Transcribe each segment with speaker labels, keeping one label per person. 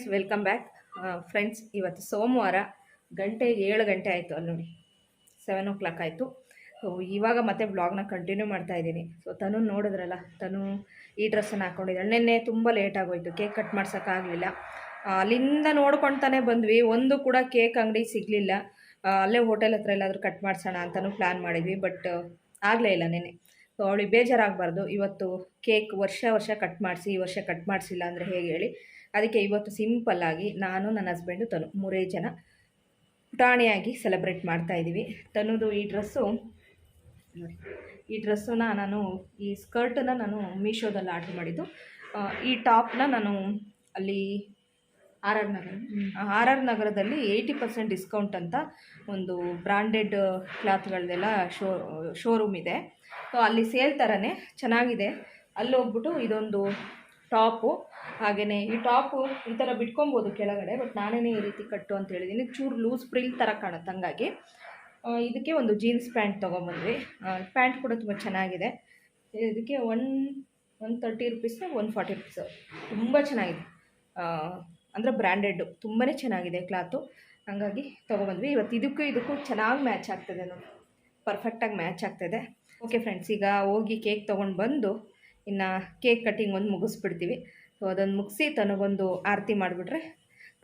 Speaker 1: Friends, welcome back. Friends, ಇವತ್ತು ಸೋಮವಾರ ಗಂಟೆ 7 ಗಂಟೆ ಆಯಿತು. ಅಲ್ಲಿ ನೋಡಿ 7 o'clock ಆಯಿತು. ಸೊ ಇವಾಗ ಮತ್ತೆ ಬ್ಲಾಗ್ನ ಕಂಟಿನ್ಯೂ ಮಾಡ್ತಾ ಇದ್ದೀನಿ. ಸೊ ತನು ನೋಡಿದ್ರಲ್ಲ, ತನು ಈ ಡ್ರೆಸ್ಸನ್ನು ಹಾಕ್ಕೊಂಡಿದ್ದಾಳೆ. ನಿನ್ನೆ ತುಂಬ ಲೇಟ್ ಆಗೋಯ್ತು, ಕೇಕ್ ಕಟ್ ಮಾಡ್ಸೋಕ್ಕಾಗಲಿಲ್ಲ. ಅಲ್ಲಿಂದ ನೋಡ್ಕೊಳ್ತಾನೆ ಬಂದ್ವಿ, ಒಂದು ಕೂಡ ಕೇಕ್ ಅಂಗಡಿ ಸಿಗಲಿಲ್ಲ. ಅಲ್ಲೇ ಹೋಟೆಲ್ ಹತ್ರ ಎಲ್ಲಾದರೂ ಕಟ್ ಮಾಡಿಸೋಣ ಅಂತಲೂ ಪ್ಲ್ಯಾನ್ ಮಾಡಿದ್ವಿ, ಬಟ್ ಆಗಲೇ ಇಲ್ಲ ನೆನ್ನೆ. ಸೊ ಅವಳಿಗೆ ಬೇಜಾರಾಗಬಾರ್ದು, ಇವತ್ತು ಕೇಕ್ ವರ್ಷ ವರ್ಷ ಕಟ್ ಮಾಡಿಸಿ ಈ ವರ್ಷ ಕಟ್ ಮಾಡಿಸಿಲ್ಲ ಅಂದರೆ ಹೇಗೆ ಹೇಳಿ. ಅದಕ್ಕೆ ಇವತ್ತು ಸಿಂಪಲ್ಲಾಗಿ ನಾನು, ನನ್ನ ಹಸ್ಬೆಂಡು, ತನು ಮೂರೇ ಜನ ಪುಟಾಣಿಯಾಗಿ ಸೆಲೆಬ್ರೇಟ್ ಮಾಡ್ತಾಯಿದ್ದೀವಿ. ತನ್ನದು ಈ ಡ್ರೆಸ್ಸು ನೋಡಿ, ಈ ಡ್ರೆಸ್ಸನ್ನು ನಾನು, ಈ ಸ್ಕರ್ಟನ್ನು ನಾನು ಮೀಶೋದಲ್ಲಿ ಆರ್ಡ್ರ್ ಮಾಡಿದ್ದು. ಈ ಟಾಪ್ನ ನಾನು ಅಲ್ಲಿ ಆರ್ ಆರ್ ನಗರದಲ್ಲಿ 80% ಡಿಸ್ಕೌಂಟ್ ಅಂತ ಒಂದು ಬ್ರ್ಯಾಂಡೆಡ್ ಕ್ಲಾತ್ಗಳದೆಲ್ಲ ಶೋರೂಮ್ ಇದೆ. ಸೊ ಅಲ್ಲಿ ಸೇಲ್ ಥರನೇ ಚೆನ್ನಾಗಿದೆ. ಅಲ್ಲಿ ಹೋಗ್ಬಿಟ್ಟು ಇದೊಂದು ಟಾಪು, ಹಾಗೆಯೇ ಈ ಟಾಪು ಈ ಥರ ಬಿಟ್ಕೊಬೋದು ಕೆಳಗಡೆ, ಬಟ್ ನಾನೇ ಈ ರೀತಿ ಕಟ್ಟು ಅಂತ ಹೇಳಿದ್ದೀನಿ. ಚೂರು ಲೂಸ್ ಫ್ರಿಲ್ ಥರ ಕಾಣುತ್ತೆ. ಹಂಗಾಗಿ ಇದಕ್ಕೆ ಒಂದು ಜೀನ್ಸ್ ಪ್ಯಾಂಟ್ ತೊಗೊಂಬಂದ್ವಿ. ಪ್ಯಾಂಟ್ ಕೂಡ ತುಂಬ ಚೆನ್ನಾಗಿದೆ. ಇದಕ್ಕೆ 130 ರುಪೀಸ್, 140 ರುಪೀಸ್, ತುಂಬ ಚೆನ್ನಾಗಿದೆ. ಅಂದರೆ ಬ್ರ್ಯಾಂಡೆಡ್ಡು, ತುಂಬಾ ಚೆನ್ನಾಗಿದೆ ಕ್ಲಾತು. ಹಾಗಾಗಿ ತೊಗೊಬಂದ್ವಿ. ಇವತ್ತು ಇದಕ್ಕೂ ಚೆನ್ನಾಗಿ ಮ್ಯಾಚ್ ಆಗ್ತದೆ ನೋಡಿ, ಪರ್ಫೆಕ್ಟಾಗಿ ಮ್ಯಾಚ್ ಆಗ್ತದೆ. ಓಕೆ ಫ್ರೆಂಡ್ಸ್, ಈಗ ಹೋಗಿ ಕೇಕ್ ತೊಗೊಂಡು ಬಂದು ಇನ್ನು ಕೇಕ್ ಕಟ್ಟಿಂಗ್ ಒಂದು ಮುಗಿಸ್ಬಿಡ್ತೀವಿ. ಸೊ ಅದನ್ನು ಮುಗಿಸಿ ತನಗೊಂದು ಆರತಿ ಮಾಡಿಬಿಟ್ರೆ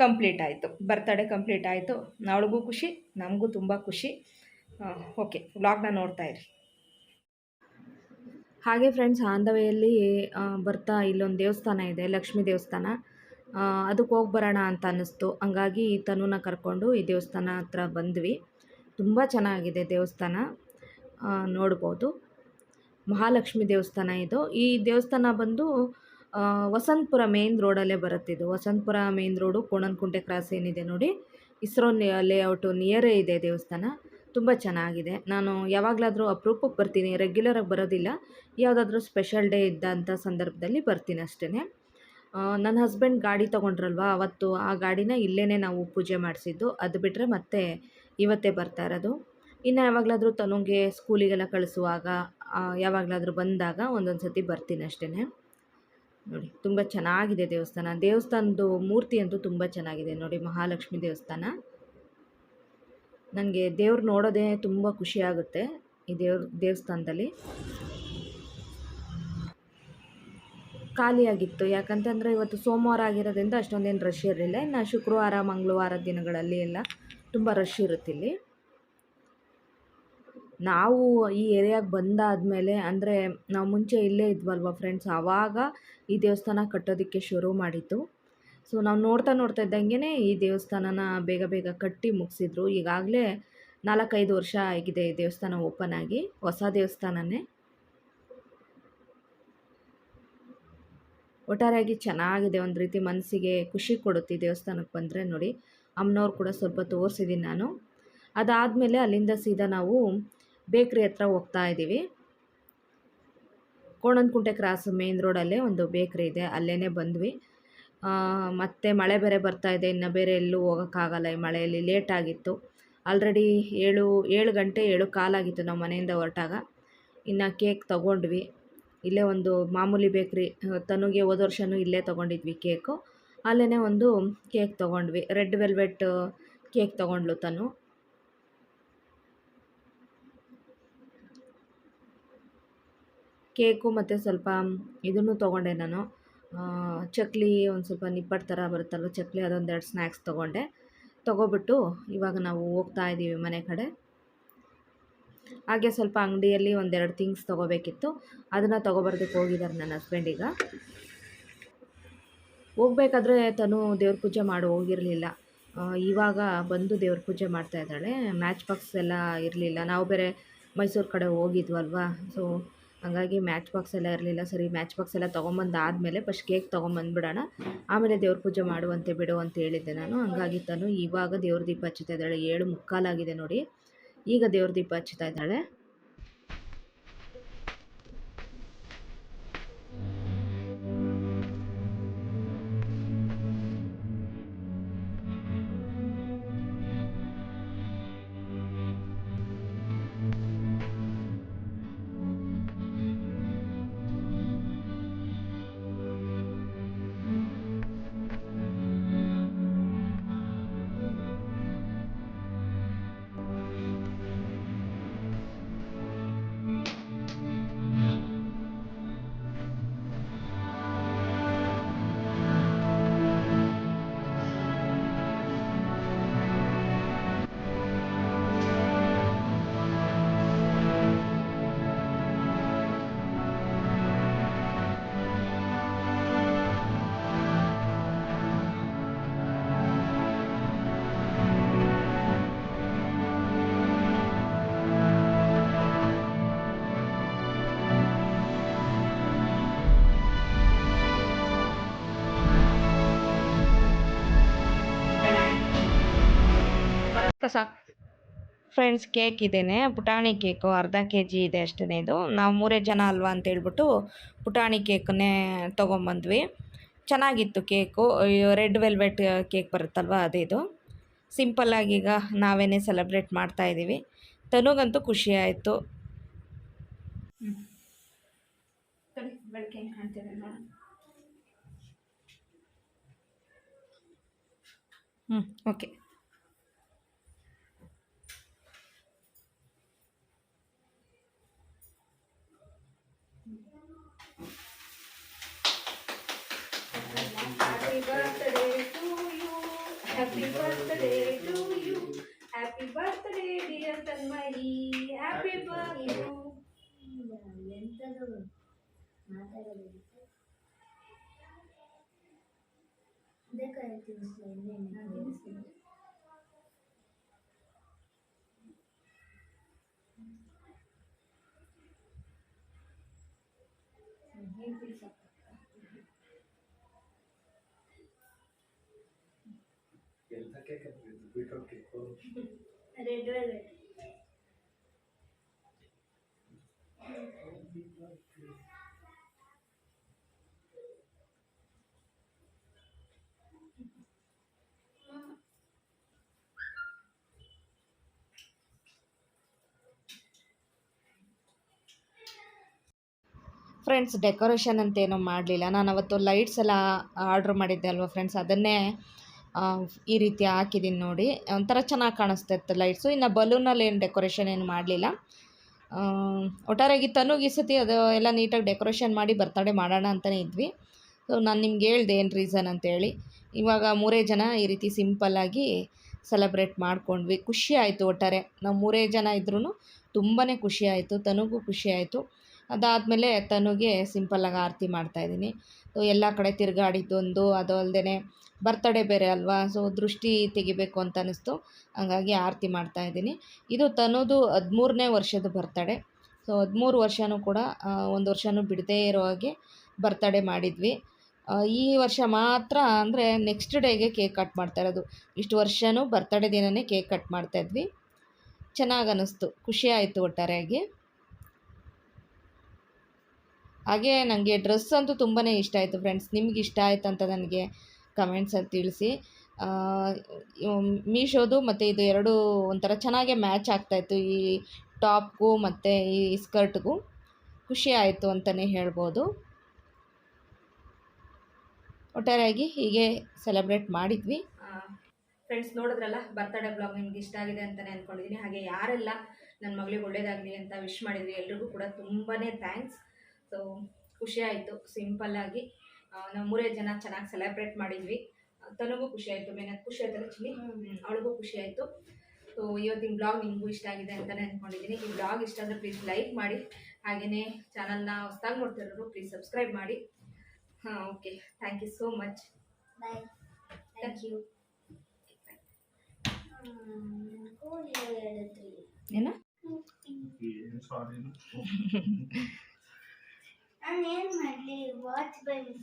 Speaker 1: ಕಂಪ್ಲೀಟ್ ಆಯಿತು, ಬರ್ತಡೇ ಕಂಪ್ಲೀಟ್ ಆಯಿತು. ಅವಳಿಗೂ ಖುಷಿ, ನಮಗೂ ತುಂಬ ಖುಷಿ. ಓಕೆ, ವ್ಲಾಗ್ನ ನೋಡ್ತಾ ಇರಿ. ಹಾಗೆ ಫ್ರೆಂಡ್ಸ್, ಆನ್ ದ ವೇಯಲ್ಲಿ ಬರ್ತಾ ಇಲ್ಲೊಂದು ದೇವಸ್ಥಾನ ಇದೆ, ಲಕ್ಷ್ಮೀ ದೇವಸ್ಥಾನ. ಅದಕ್ಕೆ ಹೋಗಿ ಬರೋಣ ಅಂತ ಅನ್ನಿಸ್ತು. ಹಂಗಾಗಿ ತನುನ ಕರ್ಕೊಂಡು ಈ ದೇವಸ್ಥಾನ ಹತ್ರ ಬಂದ್ವಿ. ತುಂಬ ಚೆನ್ನಾಗಿದೆ ದೇವಸ್ಥಾನ, ನೋಡ್ಬೋದು. ಮಹಾಲಕ್ಷ್ಮಿ ದೇವಸ್ಥಾನ ಇದು. ಈ ದೇವಸ್ಥಾನ ಬಂದು ವಸಂತಪುರ ಮೇನ್ ರೋಡಲ್ಲೇ ಬರುತ್ತಿದ್ದು. Vasanthapura main road, Konanakunte cross ಏನಿದೆ ನೋಡಿ, ಇಸ್ರೋ ಲೇಔಟು ನಿಯರೇ ಇದೆ ದೇವಸ್ಥಾನ. ತುಂಬ ಚೆನ್ನಾಗಿದೆ. ನಾನು ಯಾವಾಗಲಾದರೂ ಅಪರೂಪಕ್ಕೆ ಬರ್ತೀನಿ, ರೆಗ್ಯುಲರಾಗಿ ಬರೋದಿಲ್ಲ. ಯಾವುದಾದ್ರೂ ಸ್ಪೆಷಲ್ ಡೇ ಇದ್ದಂಥ ಸಂದರ್ಭದಲ್ಲಿ ಬರ್ತೀನಿ ಅಷ್ಟೇ. ನನ್ನ ಹಸ್ಬೆಂಡ್ ಗಾಡಿ ತೊಗೊಂಡ್ರಲ್ವ, ಅವತ್ತು ಆ ಗಾಡಿನ ಇಲ್ಲೇ ನಾವು ಪೂಜೆ ಮಾಡಿಸಿದ್ದು. ಅದು ಬಿಟ್ಟರೆ ಮತ್ತೆ ಇವತ್ತೇ ಬರ್ತಾ ಇರೋದು. ಇನ್ನು ಯಾವಾಗಲಾದರೂ ತನುಗೆ ಸ್ಕೂಲಿಗೆಲ್ಲ ಕಳಿಸುವಾಗ, ಯಾವಾಗಲಾದರೂ ಬಂದಾಗ ಒಂದೊಂದು ಸತಿ ಬರ್ತೀನಿ ಅಷ್ಟೇ. ನೋಡಿ, ತುಂಬ ಚೆನ್ನಾಗಿದೆ ದೇವಸ್ಥಾನ. ದೇವಸ್ಥಾನದ ಮೂರ್ತಿ ಅಂತೂ ತುಂಬ ಚೆನ್ನಾಗಿದೆ ನೋಡಿ, ಮಹಾಲಕ್ಷ್ಮಿ ದೇವಸ್ಥಾನ. ನನಗೆ ದೇವ್ರು ನೋಡೋದೇ ತುಂಬ ಖುಷಿಯಾಗುತ್ತೆ ಈ ದೇವಸ್ಥಾನದಲ್ಲಿ. ಖಾಲಿಯಾಗಿತ್ತು, ಯಾಕಂತಂದರೆ ಇವತ್ತು ಸೋಮವಾರ ಆಗಿರೋದ್ರಿಂದ ಅಷ್ಟೊಂದೇನು ರಶ್ ಇರಲಿಲ್ಲ. ಇನ್ನು ಶುಕ್ರವಾರ, ಮಂಗಳವಾರ ದಿನಗಳಲ್ಲಿ ಎಲ್ಲ ತುಂಬ ರಶ್ ಇರುತ್ತಿಲ್ಲಿ. ನಾವು ಈ ಏರಿಯಾಗೆ ಬಂದಾದಮೇಲೆ, ಅಂದರೆ ನಾವು ಮುಂಚೆ ಇಲ್ಲೇ ಇದ್ವಲ್ವ ಫ್ರೆಂಡ್ಸ್, ಆವಾಗ ಈ ದೇವಸ್ಥಾನ ಕಟ್ಟೋದಕ್ಕೆ ಶುರು ಮಾಡಿದ್ದು. ಸೊ ನಾವು ನೋಡ್ತಾ ಇದ್ದಂಗೆ ಈ ದೇವಸ್ಥಾನನ ಬೇಗ ಕಟ್ಟಿ ಮುಗಿಸಿದ್ರು. ಈಗಾಗಲೇ 4-5 ವರ್ಷ ಆಗಿದೆ ಈ ದೇವಸ್ಥಾನ ಓಪನ್ ಆಗಿ, ಹೊಸ ದೇವಸ್ಥಾನನೇ. ಒಟ್ಟಾರೆಯಾಗಿ ಚೆನ್ನಾಗಿದೆ, ಒಂದು ರೀತಿ ಮನಸ್ಸಿಗೆ ಖುಷಿ ಕೊಡುತ್ತೆ ಈ ದೇವಸ್ಥಾನಕ್ಕೆ ಬಂದರೆ. ನೋಡಿ, ಅಮ್ಮನವ್ರು ಕೂಡ ಸ್ವಲ್ಪ ತೋರಿಸಿದ್ದೀನಿ ನಾನು. ಅದಾದಮೇಲೆ ಅಲ್ಲಿಂದ ಸೀದಾ ನಾವು ಬೇಕ್ರಿ ಹತ್ರ ಹೋಗ್ತಾ ಇದ್ದೀವಿ. ಕೋಣನಕುಂಟೆ ಕ್ರಾಸ್ ಮೇನ್ ರೋಡಲ್ಲೇ ಒಂದು ಬೇಕ್ರಿ ಇದೆ, ಅಲ್ಲೇ ಬಂದ್ವಿ. ಮತ್ತು ಮಳೆ ಬೇರೆ ಬರ್ತಾ ಇದೆ, ಇನ್ನು ಬೇರೆ ಎಲ್ಲೂ ಹೋಗೋಕ್ಕಾಗಲ್ಲ ಈ ಮಳೆಯಲ್ಲಿ. ಲೇಟ್ ಆಗಿತ್ತು, ಆಲ್ರೆಡಿ 7 ಗಂಟೆ 7:15 ಆಗಿತ್ತು ನಾವು ಮನೆಯಿಂದ ಹೊರಟಾಗ. ಇನ್ನು ಕೇಕ್ ತೊಗೊಂಡ್ವಿ. ಇಲ್ಲೇ ಒಂದು ಮಾಮೂಲಿ ಬೇಕ್ರಿ, ತನುಗೆ ಹೋದ ವರ್ಷವೂ ಇಲ್ಲೇ ತೊಗೊಂಡಿದ್ವಿ ಕೇಕು. ಅಲ್ಲೇ ಒಂದು ಕೇಕ್ ತೊಗೊಂಡ್ವಿ, ರೆಡ್ ವೆಲ್ವೆಟ್ ಕೇಕ್ ತೊಗೊಂಡ್ಲು ತನು. ಕೇಕು ಮತ್ತು ಸ್ವಲ್ಪ ಇದನ್ನು ತೊಗೊಂಡೆ ನಾನು, ಚಕ್ಲಿ, ಒಂದು ಸ್ವಲ್ಪ ನಿಪ್ಪಟ್ಟು ಥರ ಬರುತ್ತಲ್ವ ಚಕ್ಲಿ, ಅದೊಂದೆರಡು ಸ್ನ್ಯಾಕ್ಸ್ ತೊಗೊಬಿಟ್ಟು ಇವಾಗ ನಾವು ಹೋಗ್ತಾ ಇದ್ದೀವಿ ಮನೆ ಕಡೆ. ಹಾಗೆ ಸ್ವಲ್ಪ ಅಂಗಡಿಯಲ್ಲಿ ಒಂದೆರಡು ಥಿಂಗ್ಸ್ ತೊಗೋಬೇಕಿತ್ತು, ಅದನ್ನು ತೊಗೊಬರ್ದಕ್ಕೆ ಹೋಗಿದ್ದಾರೆ ನನ್ನ ಹಸ್ಬೆಂಡ್. ಈಗ ಹೋಗ್ಬೇಕಾದ್ರೆ ತನು ದೇವ್ರ ಪೂಜೆ ಹೋಗಿರಲಿಲ್ಲ. ಇವಾಗ ಬಂದು ದೇವ್ರ ಪೂಜೆ ಮಾಡ್ತಾಯಿದ್ದಾಳೆ. ಮ್ಯಾಚ್ ಬಾಕ್ಸ್ ಎಲ್ಲ ಇರಲಿಲ್ಲ, ನಾವು ಬೇರೆ ಮೈಸೂರು ಕಡೆ ಹೋಗಿದ್ವಲ್ವ. ಸೊ ಹಾಗಾಗಿ ಮ್ಯಾಚ್ ಬಾಕ್ಸ್ ಎಲ್ಲ ಇರಲಿಲ್ಲ. ಸರಿ, ಮ್ಯಾಚ್ ಬಾಕ್ಸ್ ಎಲ್ಲ ತೊಗೊಂಬಂದಾದಮೇಲೆ ಫಸ್ಟ್ ಕೇಕ್ ತೊಗೊಂಬಂದ್ಬಿಡೋಣ, ಆಮೇಲೆ ದೇವ್ರ ಪೂಜೆ ಮಾಡುವಂತೆ ಬಿಡು ಅಂತ ಹೇಳಿದ್ದೆ ನಾನು. ಹಂಗಾಗಿ ತನು ಇವಾಗ ದೇವ್ರ ದೀಪ ಹಚ್ಚುತ್ತಾ ಇದ್ದಾಳೆ. 7:45 ಆಗಿದೆ ನೋಡಿ, ಈಗ ದೇವ್ರ ದೀಪ ಹಚ್ಚುತ್ತಾ ಇದ್ದಾಳೆ. ಸಾಕು ಫ್ರೆಂಡ್ಸ್. ಕೇಕ್ ಇದೇನೆ, ಪುಟಾಣಿ ಕೇಕು, ಅರ್ಧ ಕೆ ಜಿ ಇದೆ ಅಷ್ಟೇ. ಇದು ನಾವು 3 ಜನ ಅಲ್ವಾ ಅಂತೇಳ್ಬಿಟ್ಟು ಪುಟಾಣಿ ಕೇಕನ್ನೇ ತೊಗೊಂಬಂದ್ವಿ. ಚೆನ್ನಾಗಿತ್ತು ಕೇಕು. ರೆಡ್ ವೆಲ್ವೆಟ್ ಕೇಕ್ ಬರುತ್ತಲ್ವ ಅದೇ ಇದು. ಸಿಂಪಲ್ಲಾಗಿ ಈಗ ನಾವೇನೇ ಸೆಲೆಬ್ರೇಟ್ ಮಾಡ್ತಾಯಿದ್ದೀವಿ. ತನಗಂತೂ ಖುಷಿ ಆಯಿತು. ಬೆಳಗ್ಗೆ ಹೆಂಗೆ ಕಾಣ್ತಿದೆ ನೋಡೋಣ. Okay. Happy birthday to you. Happy birthday to you. Happy birthday dear Tanmay. Happy birthday. ಎಂತದು ಮಾತಾಡೋದು ಬೇಕಾಯ್ತು ತಿನ್ನಿಸ್ತೀನಿ. Red velvet. ಫ್ರೆಂಡ್ಸ್, ಡೆಕೋರೇಷನ್ ಅಂತೇನೂ ಮಾಡಲಿಲ್ಲ. ನಾನು ಅವತ್ತು ಲೈಟ್ಸ್ ಎಲ್ಲ ಆರ್ಡ್ರ್ ಮಾಡಿದ್ದೆ ಅಲ್ವಾ ಫ್ರೆಂಡ್ಸ್, ಅದನ್ನೇ ಈ ರೀತಿ ಹಾಕಿದ್ದೀನಿ ನೋಡಿ. ಒಂಥರ ಚೆನ್ನಾಗಿ ಕಾಣಿಸ್ತಾ ಇತ್ತು ಲೈಟ್ಸು. ಇನ್ನು ಬಲೂನಲ್ಲಿ ಏನು ಡೆಕೋರೇಷನ್ ಏನು ಮಾಡಲಿಲ್ಲ. ಒಟ್ಟಾರೆಯಾಗಿ ತನುಗೆ ಈ ಸತಿ ಅದು ಎಲ್ಲ ನೀಟಾಗಿ ಡೆಕೋರೇಷನ್ ಮಾಡಿ ಬರ್ತಡೇ ಮಾಡೋಣ ಅಂತಲೇ ಇದ್ವಿ. ಸೊ ನಾನು ನಿಮ್ಗೆ ಹೇಳ್ದೆ ಏನು ರೀಸನ್ ಅಂತೇಳಿ. ಇವಾಗ 3 ಜನ ಈ ರೀತಿ ಸಿಂಪಲ್ಲಾಗಿ ಸೆಲೆಬ್ರೇಟ್ ಮಾಡ್ಕೊಂಡ್ವಿ. ಖುಷಿ ಆಯಿತು. ಒಟ್ಟಾರೆ ನಾವು 3 ಜನ ಇದ್ರೂ ತುಂಬಾ ಖುಷಿ ಆಯಿತು. ತನುಗೂ ಖುಷಿ ಆಯಿತು. ಅದಾದಮೇಲೆ ತನುಗೆ ಸಿಂಪಲ್ಲಾಗಿ ಆರತಿ ಮಾಡ್ತಾಯಿದ್ದೀನಿ. ಸೊ ಎಲ್ಲ ಕಡೆ ತಿರುಗಾಡಿದ್ದೊಂದು, ಅದು ಅಲ್ಲದೆ ಬರ್ತಡೇ ಬೇರೆ ಅಲ್ವಾ, ಸೊ ದೃಷ್ಟಿ ತೆಗಿಬೇಕು ಅಂತ ಅನ್ನಿಸ್ತು. ಹಂಗಾಗಿ ಆರತಿ ಮಾಡ್ತಾಯಿದ್ದೀನಿ. ಇದು ತನುದು 13ನೇ ವರ್ಷದ ಬರ್ತಡೇ. ಸೊ 13 ವರ್ಷವೂ ಕೂಡ 1 ವರ್ಷವೂ ಬಿಡದೇ ಇರೋ ಹಾಗೆ ಬರ್ತಡೇ ಮಾಡಿದ್ವಿ. ಈ ವರ್ಷ ಮಾತ್ರ ಅಂದರೆ ನೆಕ್ಸ್ಟ್ ಡೇಗೆ ಕೇಕ್ ಕಟ್ ಮಾಡ್ತಾಯಿರೋದು. ಇಷ್ಟು ವರ್ಷವೂ ಬರ್ತಡೇ ದಿನವೇ ಕೇಕ್ ಕಟ್ ಮಾಡ್ತಾಯಿದ್ವಿ. ಚೆನ್ನಾಗಿ ಅನ್ನಿಸ್ತು, ಖುಷಿ ಆಯಿತು ಒಟ್ಟಾರೆಯಾಗಿ. ಹಾಗೆ ನನಗೆ ಡ್ರೆಸ್ ಅಂತೂ ತುಂಬಾ ಇಷ್ಟ ಆಯಿತು ಫ್ರೆಂಡ್ಸ್. ನಿಮ್ಗೆ ಇಷ್ಟ ಆಯ್ತು ಅಂತ ನನಗೆ ಕಮೆಂಟ್ಸಲ್ಲಿ ತಿಳಿಸಿ. ಮೀಶೋದು ಮತ್ತು ಇದು ಎರಡೂ ಒಂಥರ ಚೆನ್ನಾಗೇ ಮ್ಯಾಚ್ ಆಗ್ತಾಯಿತ್ತು, ಈ ಟಾಪ್ಗೂ ಮತ್ತು ಈ ಸ್ಕರ್ಟ್ಗೂ. ಖುಷಿ ಆಯಿತು ಅಂತಲೇ ಹೇಳ್ಬೋದು. ಒಟ್ಟಾರೆಯಾಗಿ ಹೀಗೆ ಸೆಲೆಬ್ರೇಟ್ ಮಾಡಿದ್ವಿ. ಫ್ರೆಂಡ್ಸ್, ನೋಡಿದ್ರಲ್ಲ, ಬರ್ತಡೇ ಬ್ಲಾಗ್ ನಿಮ್ಗೆ ಇಷ್ಟ ಆಗಿದೆ ಅಂತಲೇ ಅಂದ್ಕೊಂಡಿದ್ದೀನಿ. ಹಾಗೆ ಯಾರೆಲ್ಲ ನನ್ನ ಮಗಳಿಗೆ ಒಳ್ಳೇದಾಗಲಿ ಅಂತ ವಿಶ್ ಮಾಡಿದ್ವಿ ಎಲ್ರಿಗೂ ಕೂಡ ತುಂಬಾ ಥ್ಯಾಂಕ್ಸ್. ಸೊ ಖುಷಿ ಆಯಿತು. ಸಿಂಪಲ್ಲಾಗಿ ನಾವು 3 ಜನ ಚೆನ್ನಾಗಿ ಸೆಲೆಬ್ರೇಟ್ ಮಾಡಿದ್ವಿ. ತನಗೂ ಖುಷಿ ಆಯಿತು. ಮೇನಕ್ಕೆ ಖುಷಿ ಆಯ್ತಲ್ಲ ಚಿಲ್ಲಿ, ಅವಳಿಗೂ ಖುಷಿ ಆಯಿತು. ಸೊ ಇವತ್ತಿನ ಬ್ಲಾಗ್ ನಿಮಗೂ ಇಷ್ಟ ಆಗಿದೆ ಅಂತಲೇ ಅಂದ್ಕೊಂಡಿದ್ದೀನಿ. ಈ ಬ್ಲಾಗ್ ಇಷ್ಟ ಆದರೆ ಪ್ಲೀಸ್ ಲೈಕ್ ಮಾಡಿ. ಹಾಗೆಯೇ ಚಾನಲ್ನ ಹೊಸ್ದಾಗಿ ನೋಡ್ತಿರೋರು ಪ್ಲೀಸ್ ಸಬ್ಸ್ಕ್ರೈಬ್ ಮಾಡಿ. Okay, thank you so much. Bye. Thank you. ಏನು ನಾನೇನು ಮಾಡಲಿ, ವಾಚ್ ಬಂದು